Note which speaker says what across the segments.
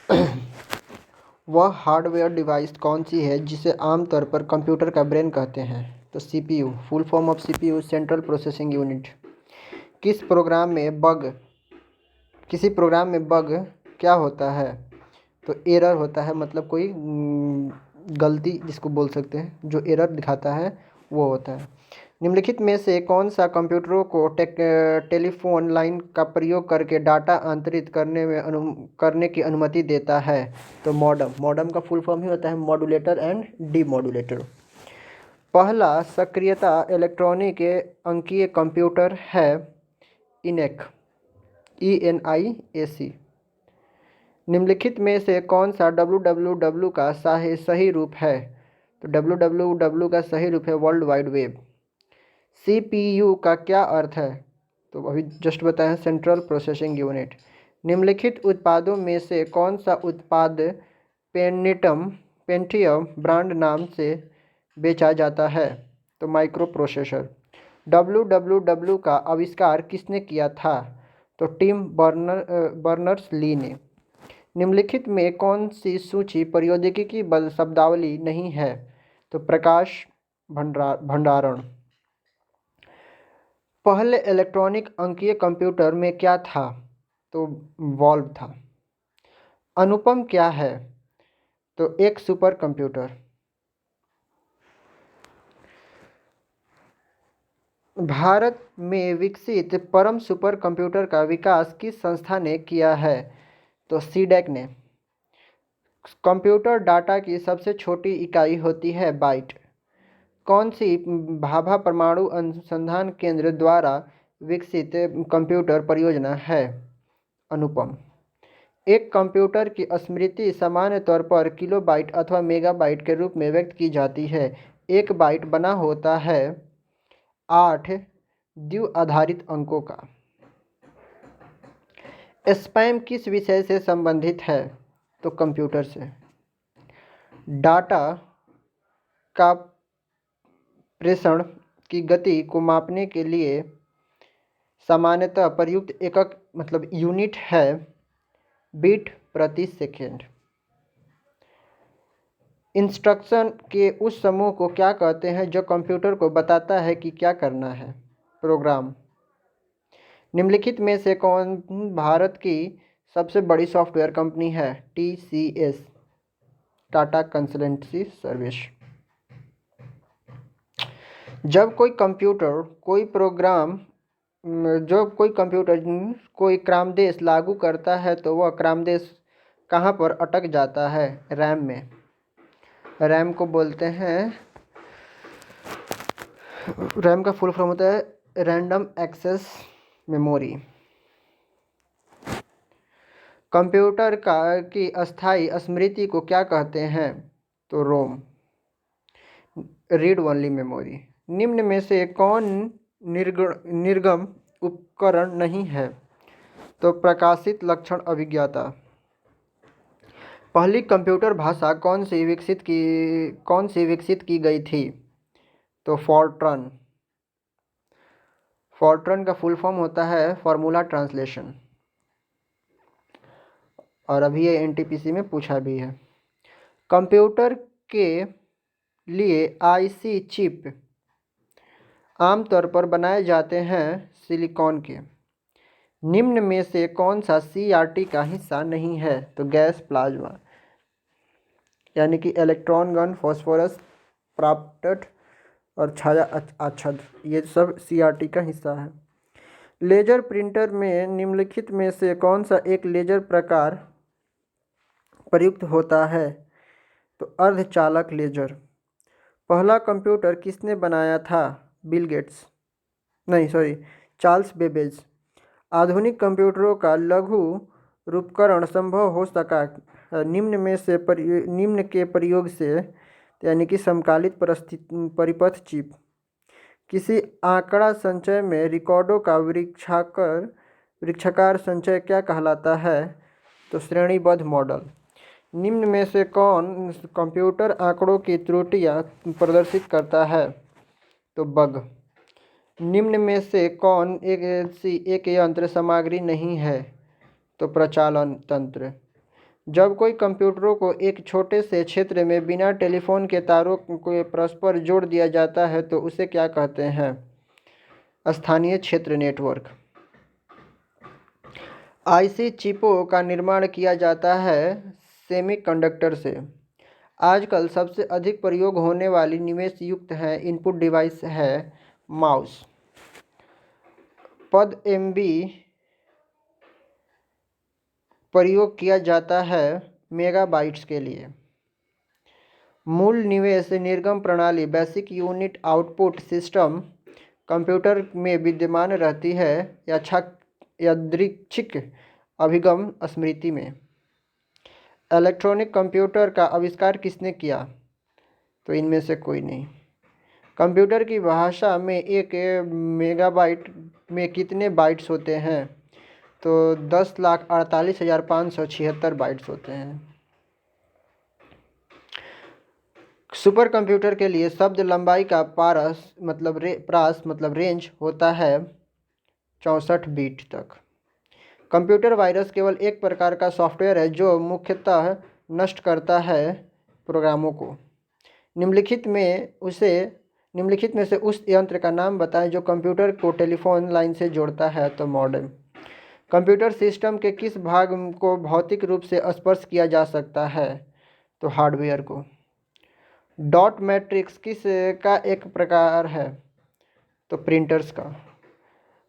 Speaker 1: वह hardware device कौन सी है जिसे आमतौर पर कंप्यूटर का ब्रेन कहते हैं? तो CPU, full form of CPU central processing unit. किस प्रोग्राम में बग किसी प्रोग्राम में बग क्या होता है? तो एरर होता है, मतलब कोई गलती जिसको बोल सकते हैं, जो एरर दिखाता है वो होता है। निम्नलिखित में से कौन सा कंप्यूटरों को टेलीफोन लाइन का प्रयोग करके डाटा अंतरित करने की अनुमति देता है? तो मॉडम। मॉडम का फुल फॉर्म ही होता है मॉड्यूलेटर एंड डीमॉड्यूलेटर। पहला सक्रियता इलेक्ट्रॉनिक अंकीय कंप्यूटर है इनेक, ENIAC। निम्नलिखित में से कौन सा www का सही रूप है? तो www का सही रूप है वर्ल्ड वाइड वेब। CPU का क्या अर्थ है? तो अभी जस्ट बताया, सेंट्रल प्रोसेसिंग यूनिट। निम्नलिखित उत्पादों में से कौन सा उत्पाद पेंटियम ब्रांड नाम से बेचा जाता है? तो माइक्रो प्रोसेसर। www का आविष्कार किसने किया था? तो टिम बर्नर्स ली ने। निम्नलिखित में कौन सी सूची प्रौद्योगिकी की शब्दावली नहीं है? तो प्रकाश भंडारण। पहले इलेक्ट्रॉनिक अंकीय कंप्यूटर में क्या था? तो वॉल्व था। अनुपम क्या है? तो एक सुपर कंप्यूटर। भारत में विकसित परम सुपर कंप्यूटर का विकास किस संस्था ने किया है? तो सीडेक ने। कंप्यूटर डाटा की सबसे छोटी इकाई होती है बाइट। कौन सी भाभा परमाणु अनुसंधान केंद्र द्वारा विकसित कंप्यूटर परियोजना है? अनुपम। एक कंप्यूटर की स्मृति सामान्य तौर पर किलोबाइट अथवा मेगाबाइट के रूप में व्यक्त की जाती है। एक बाइट बना होता है 8 द्विआधारित अंकों का। स्पैम किस विषय से संबंधित है? तो कंप्यूटर से। डाटा का प्रेषण की गति को मापने के लिए सामान्यतः प्रयुक्त एकक मतलब यूनिट है बीट प्रति सेकेंड। इंस्ट्रक्शन के उस समूह को क्या कहते हैं जो कंप्यूटर को बताता है कि क्या करना है? प्रोग्राम। निम्नलिखित में से कौन भारत की सबसे बड़ी सॉफ्टवेयर कंपनी है? TCS, Tata consultancy service. जब कोई कंप्यूटर कोई क्रमदेश लागू करता है तो वह क्रमदेश कहाँ पर अटक जाता है? रैम में। रैम को बोलते हैं, रैम का फुल फॉर्म होता है रैंडम एक्सेस मेमोरी। कंप्यूटर की अस्थायी स्मृति को क्या कहते हैं? तो रोम, रीड ओनली मेमोरी। निम्न में से कौन निर्गम उपकरण नहीं है? तो प्रकाशित लक्षण अभिज्ञता। पहली कंप्यूटर भाषा कौन सी विकसित की गई थी? तो फॉर्ट्रन। फॉर्ट्रन का फुल फॉर्म होता है फॉर्मूला ट्रांसलेशन, और अभी ये NTPC में पूछा भी है। कंप्यूटर के लिए IC चिप आमतौर पर बनाए जाते हैं सिलिकॉन के। निम्न में से कौन सा CRT का हिस्सा नहीं है? तो गैस प्लाज्मा, यानी कि इलेक्ट्रॉन गन, फास्फोरस प्राप्त और छाया आच्छाद, ये सब CRT का हिस्सा है। लेजर प्रिंटर में निम्नलिखित में से कौन सा एक लेजर प्रकार प्रयुक्त होता है? तो अर्धचालक लेजर। पहला कंप्यूटर किसने बनाया था? Charles Babbage. आधुनिक कंप्यूटरों का लघु रूपकरण संभव हो सका निम्न के प्रयोग से, यानी कि समकालित परिपथ चिप। किसी आंकड़ा संचय में रिकॉर्डों का वृक्षाकार संचय क्या कहलाता है? तो श्रेणीबद्ध मॉडल। निम्न में से कौन कंप्यूटर आंकड़ों की त्रुटियां प्रदर्शित करता है? तो बग। निम्न में से कौन एक यंत्र सामग्री नहीं है? तो प्रचालन तंत्र। जब कोई कंप्यूटरों को एक छोटे से क्षेत्र में बिना टेलीफोन के तारों को परस्पर जोड़ दिया जाता है तो उसे क्या कहते हैं? स्थानीय क्षेत्र नेटवर्क। आईसी चिपों का निर्माण किया जाता है सेमीकंडक्टर से। आजकल सबसे अधिक प्रयोग होने वाली निवेश युक्त है इनपुट डिवाइस है माउस। पद एमबी प्रयोग किया जाता है मेगाबाइट्स के लिए। मूल निवेश निर्गम प्रणाली basic unit output system computer में विद्यमान रहती है यादृच्छिक अभिगम स्मृति में। इलेक्ट्रॉनिक कंप्यूटर का आविष्कार किसने किया? तो इनमें से कोई नहीं। कंप्यूटर की भाषा में एक मेगाबाइट में कितने बाइट्स होते हैं? तो 10,48,576 बाइट्स होते हैं। सुपर कंप्यूटर के लिए शब्द लंबाई का प्रास मतलब रेंज होता है 64 बीट तक। कंप्यूटर वायरस केवल एक प्रकार का सॉफ्टवेयर है जो मुख्यतः नष्ट करता है प्रोग्रामों को। निम्नलिखित में से उस यंत्र का नाम बताएं जो कंप्यूटर को टेलीफोन लाइन से जोड़ता है। तो मॉडेम। कंप्यूटर सिस्टम के किस भाग को भौतिक रूप से स्पर्श किया जा सकता है? तो हार्डवेयर को। डॉट मैट्रिक्स किस का एक प्रकार है? तो प्रिंटर्स का।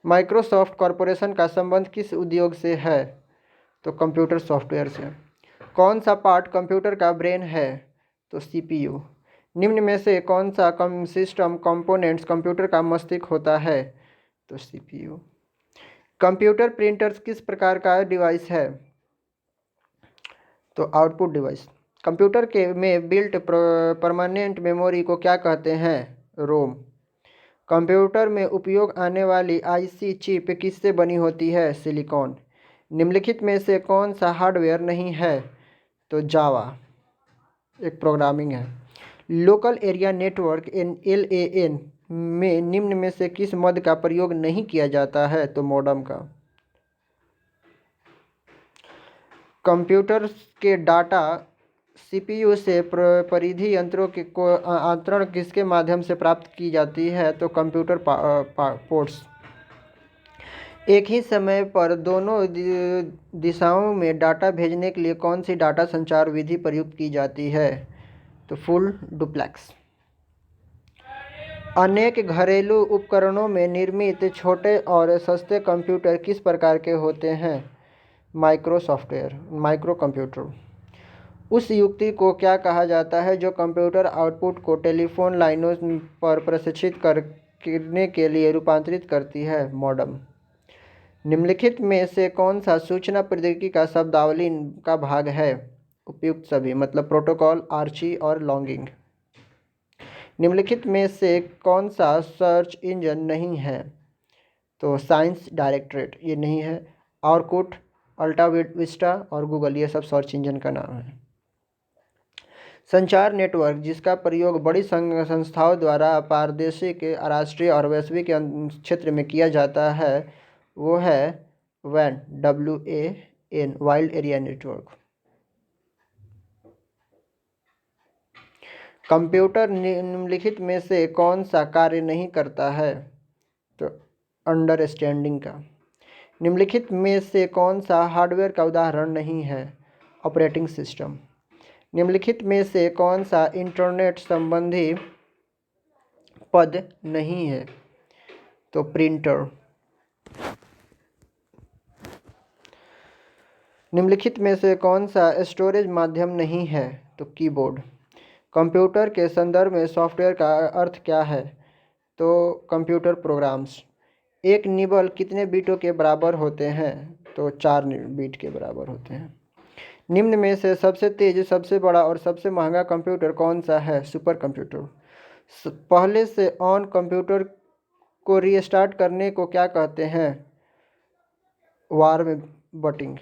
Speaker 1: माइक्रोसॉफ्ट कॉरपोरेशन का संबंध किस उद्योग से है? तो कंप्यूटर सॉफ्टवेयर से। कौन सा पार्ट कंप्यूटर का ब्रेन है? तो सीपीयू। निम्न में से कौन सा सिस्टम कंपोनेंट्स कंप्यूटर का मस्तिष्क होता है? तो सीपीयू। कंप्यूटर प्रिंटर्स किस प्रकार का डिवाइस है? तो आउटपुट डिवाइस। कंप्यूटर के में बिल्ट परमानेंट मेमोरी को क्या कहते हैं? रोम। कंप्यूटर में उपयोग आने वाली आईसी चिप किससे बनी होती है? सिलिकॉन। निम्नलिखित में से कौन सा हार्डवेयर नहीं है? तो जावा एक प्रोग्रामिंग है। लोकल एरिया नेटवर्क LAN में निम्न में से किस मद का प्रयोग नहीं किया जाता है? तो मॉडेम का। कंप्यूटर के डाटा सीपीयू से परिधि यंत्रों को आंतरण किसके माध्यम से प्राप्त की जाती है? तो कंप्यूटर पोर्ट्स। एक ही समय पर दोनों दिशाओं में डाटा भेजने के लिए कौन सी डाटा संचार विधि प्रयुक्त की जाती है? तो फुल डुप्लेक्स। अनेक घरेलू उपकरणों में निर्मित छोटे और सस्ते कंप्यूटर किस प्रकार के होते हैं? Micro computer. उस युक्ति को क्या कहा जाता है जो कंप्यूटर आउटपुट को टेलीफोन लाइनों पर प्रशिक्षित करने के लिए रूपांतरित करती है? मॉडेम। निम्नलिखित में से कौन सा सूचना प्रौद्योगिकी का शब्दावली का भाग है? उपयुक्त सभी मतलब प्रोटोकॉल, आर्ची और लॉगिंग। निम्नलिखित में से कौन सा सर्च इंजन नहीं है? तो साइंस डायरेक्टरेट ये नहीं है। ऑरकुट, अल्टा विस्टा और गूगल ये सब सर्च इंजन का नाम है। संचार नेटवर्क जिसका प्रयोग बड़ी संस्थाओं द्वारा प्रादेशिक, राष्ट्रीय और वैश्विक क्षेत्र में किया जाता है वो है WAN WAN wide area network. Computer निम्नलिखित में से कौन सा कार्य नहीं करता है? तो अंडरस्टैंडिंग का। निम्नलिखित में से कौन सा हार्डवेयर का उदाहरण नहीं है? Operating system. निम्नलिखित में से कौन सा इंटरनेट संबंधी पद नहीं है? तो प्रिंटर। निम्नलिखित में से कौन सा स्टोरेज माध्यम नहीं है? तो कीबोर्ड। कंप्यूटर के संदर्भ में सॉफ्टवेयर का अर्थ क्या है? तो कंप्यूटर प्रोग्राम्स। एक निबल कितने बीटों के बराबर होते हैं? तो 4 बीट के बराबर होते हैं। निम्न में से सबसे तेज, सबसे बड़ा और सबसे महंगा कंप्यूटर कौन सा है? Super computer. पहले से ऑन कंप्यूटर को रीस्टार्ट करने को क्या कहते हैं? Warm booting.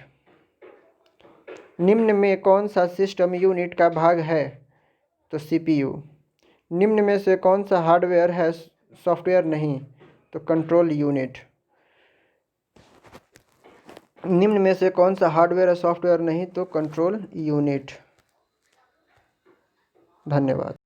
Speaker 1: निम्न में कौन सा सिस्टम यूनिट का भाग है? तो सीपीयू। निम्न में से कौन सा हार्डवेयर है सॉफ्टवेयर नहीं? तो कंट्रोल यूनिट। निम्न में से कौन सा हार्डवेयर या सॉफ्टवेयर नहीं तो कंट्रोल यूनिट। धन्यवाद।